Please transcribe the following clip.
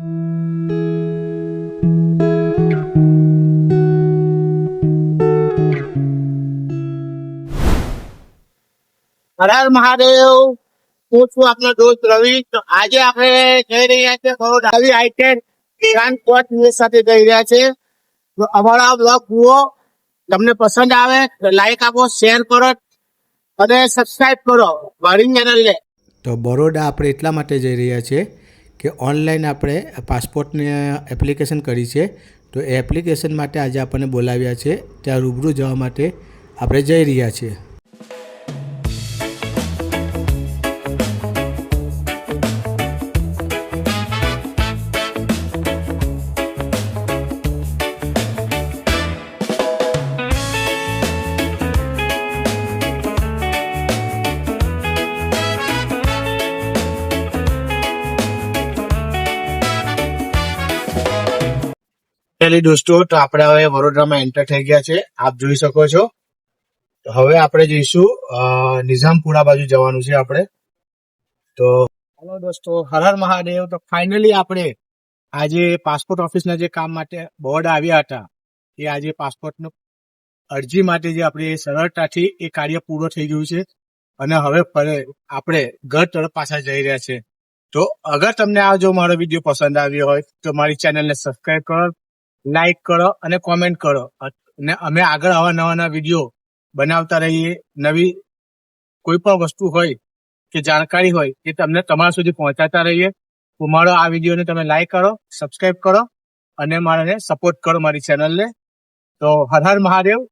હર હર મહાદેવ. હું છું આપનો દોસ્ત રવિ. તો આજે આપણે જઈ રહ્યા છે બરોડા આવી આઈટેન ટ્રાન્સપોર્ટ સાથે જઈ રહ્યા છે. તો અમારા બ્લોગ જુઓ, તમને પસંદ આવે તો લાઈક આપો, શેર કરો અને સબસ્ક્રાઇબ કરો મારી ચેનલને. તો બરોડા આપણે એટલા માટે જઈ રહ્યા છીએ કે ઓનલાઈન આપણે પાસપોર્ટની એપ્લિકેશન કરી છે. તો એ એપ્લિકેશન માટે આજે આપણને બોલાવ્યા છે. ત્યાં રૂબરૂ જવા માટે આપણે જઈ રહ્યા છીએ. દોસ્તો, તો આપણે હવે વડોદરામાં એન્ટર થઈ ગયા છે, આપ જોઈ શકો છો. તો હવે આપણે જઈશું નિઝામપુરા બાજુ જવાનું છે આપણે. તો હેલો દોસ્તો, હર હર મહાદેવ. તો ફાઇનલી આપણે આજે પાસપોર્ટ ઓફિસના જે કામ માટે બોર્ડ આવ્યા હતા, એ આજે પાસપોર્ટનું અરજી માટે જે આપણે સરળતાથી એ કાર્ય પૂરું થઈ ગયું છે અને હવે આપણે ઘર તરફ પાછા જઈ રહ્યા છે. તો અગર તમને આ જો મારો વિડીયો પસંદ આવ્યો હોય તો મારી ચેનલને સબસ્ક્રાઇબ કરો, લાઈક કરો અને કોમેન્ટ કરો. અને અમે આગળ આવા નવા વિડીયો બનાવતા રહીએ. નવી કોઈ પણ વસ્તુ હોય કે જાણકારી હોય એ તમને તમારા સુધી પહોંચાડતા રહીએ. તો મારો આ વિડીયોને તમે લાઈક કરો, સબસ્ક્રાઇબ કરો અને મારાને સપોર્ટ કરો મારી ચેનલને. તો હર હર મહાદેવ.